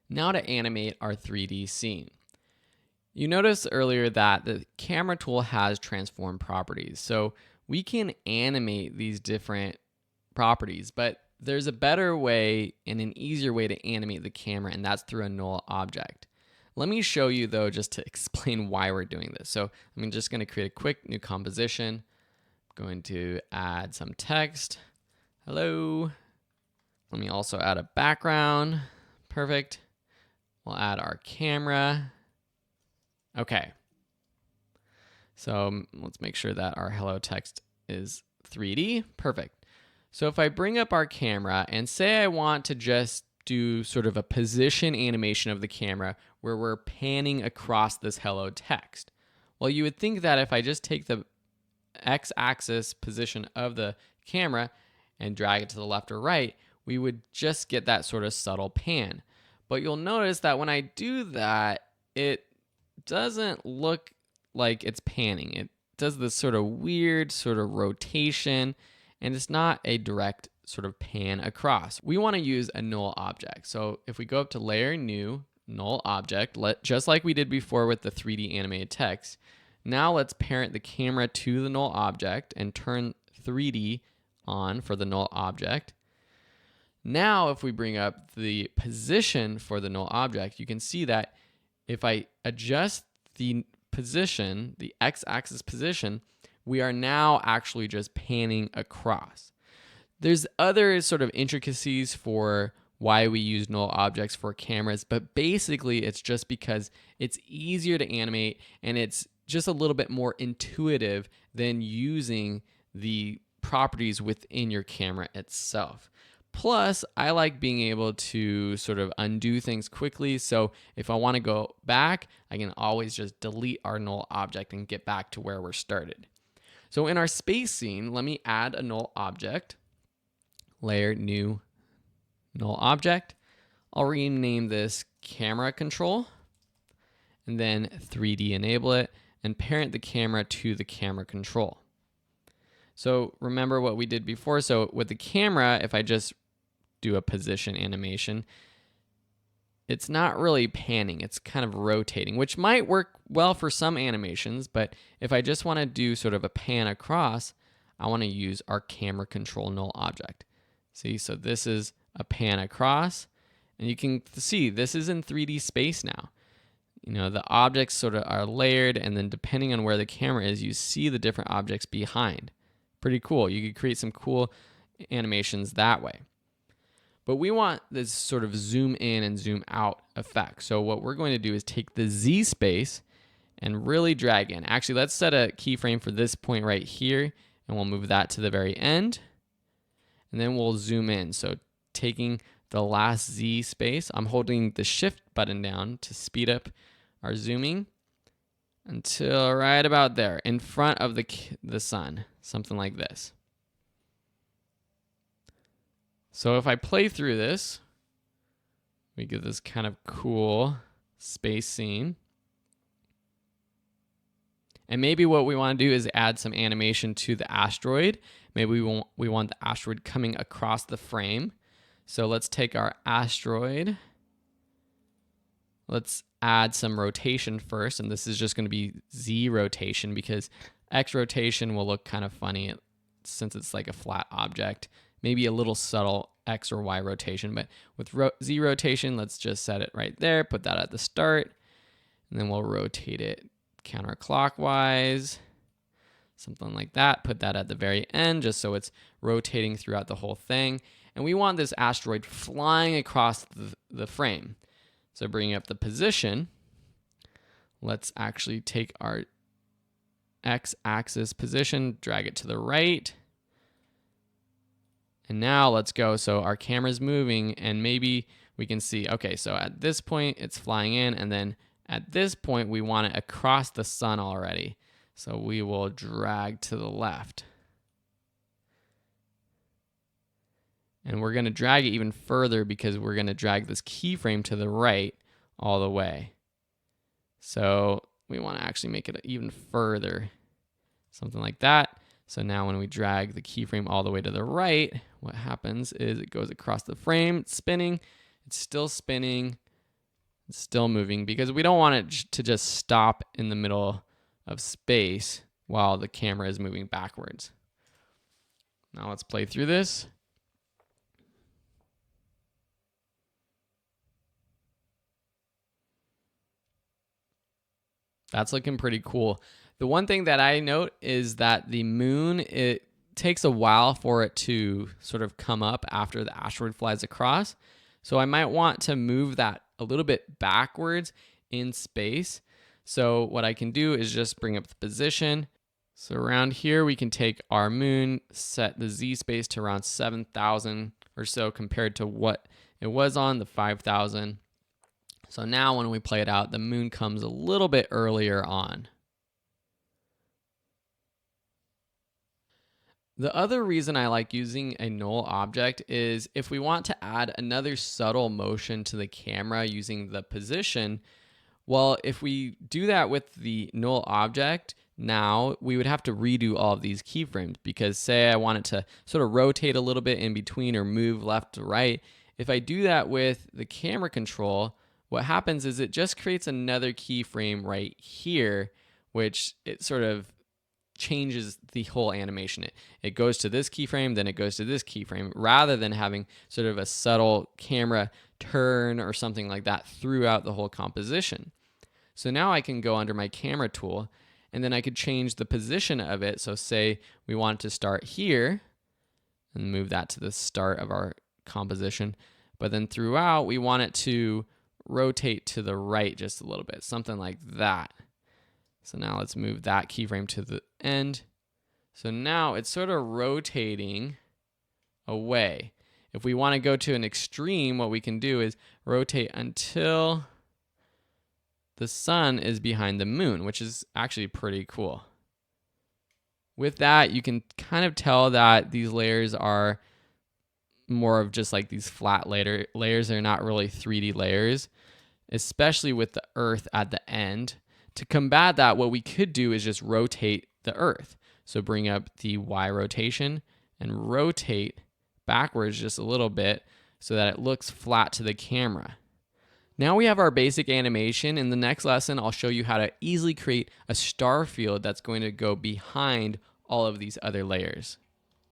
Now to animate our 3D scene. You noticed earlier that the camera tool has transform properties, so we can animate these different properties, but there's a better way and an easier way to animate the camera, and that's through a null object. Let me show you though, just to explain why we're doing this. So I'm just going to create a quick new composition. I'm going to add some text. Hello. Let me also add a background. Perfect. We'll add our camera. Okay. So let's make sure that our hello text is 3D. Perfect. So if I bring up our camera and say I want to just do sort of a position animation of the camera where we're panning across this hello text. Well, you would think that if I just take the x-axis position of the camera and drag it to the left or right, we would just get that sort of subtle pan. But you'll notice that when I do that, it doesn't look like it's panning. It does this sort of weird sort of rotation, and it's not a direct sort of pan across. We want to use a null object. So if we go up to Layer, New, Null Object, just like we did before with the 3D animated text, now let's parent the camera to the null object and turn 3D on for the null object. Now if we bring up the position for the null object, you can see that if I adjust the position, the x-axis position, we are now actually just panning across. There's other sort of intricacies for why we use null objects for cameras, but basically it's just because it's easier to animate and it's just a little bit more intuitive than using the properties within your camera itself. Plus, I like being able to sort of undo things quickly. So if I want to go back, I can always just delete our null object and get back to where we're started. So in our space scene, let me add a null object. Layer, New, Null Object. I'll rename this Camera Control and then 3D enable it and parent the camera to the camera control. So remember what we did before. So with the camera, if I just do a position animation, it's not really panning, it's kind of rotating, which might work well for some animations, but if I just want to do sort of a pan across, I want to use our camera control null object. See, so this is a pan across, and you can see this is in 3D space now. You know, the objects sort of are layered, and then depending on where the camera is, you see the different objects behind. Pretty cool. You could create some cool animations that way. But we want this sort of zoom in and zoom out effect. So what we're going to do is take the Z space and really drag in. Actually, let's set a keyframe for this point right here, and we'll move that to the very end. And then we'll zoom in. So taking the last Z space, I'm holding the Shift button down to speed up our zooming until right about there, in front of the sun, something like this. So if I play through this, we get this kind of cool space scene. And maybe what we want to do is add some animation to the asteroid. Maybe we want the asteroid coming across the frame. So let's take our asteroid. Let's add some rotation first, and this is just going to be Z rotation because X rotation will look kind of funny since it's like a flat object. Maybe a little subtle X or Y rotation, but with Z rotation, let's just set it right there, put that at the start, and then we'll rotate it counterclockwise, something like that. Put that at the very end just so it's rotating throughout the whole thing. And we want this asteroid flying across the frame. So bringing up the position, let's actually take our x-axis position, drag it to the right. And now let's go. So our camera's moving, and maybe we can see, okay, so at this point it's flying in, and then at this point we want it across the sun already. So we will drag to the left. And we're going to drag it even further because we're going to drag this keyframe to the right all the way. So we want to actually make it even further, something like that. So now when we drag the keyframe all the way to the right, what happens is it goes across the frame, it's spinning, it's still spinning, It's still moving because we don't want it to just stop in the middle of space while the camera is moving backwards. Now let's play through this. That's looking pretty cool. The one thing that I note is that the moon, it takes a while for it to sort of come up after the asteroid flies across. So I might want to move that a little bit backwards in space. So what I can do is just bring up the position. So around here, we can take our moon, set the Z space to around 7,000 or so compared to what it was on the 5,000. So now when we play it out, the moon comes a little bit earlier on. The other reason I like using a null object is if we want to add another subtle motion to the camera using the position, well, if we do that with the null object, now we would have to redo all of these keyframes because say I want it to sort of rotate a little bit in between or move left to right. If I do that with the camera control, what happens is it just creates another keyframe right here, which it sort of changes the whole animation. It goes to this keyframe, then it goes to this keyframe, rather than having sort of a subtle camera turn or something like that throughout the whole composition. So now I can go under my camera tool, and then I could change the position of it. So say we want to start here, and move that to the start of our composition. But then throughout, we want it to rotate to the right just a little bit, something like that. So now let's move that keyframe to the end. So now it's sort of rotating away. If we want to go to an extreme, what we can do is rotate until the sun is behind the moon, which is actually pretty cool. With that, you can kind of tell that these layers are more of just like these flat layers. They're not really 3D layers, especially with the Earth at the end. To combat that, what we could do is just rotate the Earth. So bring up the Y rotation and rotate backwards just a little bit so that it looks flat to the camera. Now we have our basic animation. In the next lesson, I'll show you how to easily create a star field that's going to go behind all of these other layers.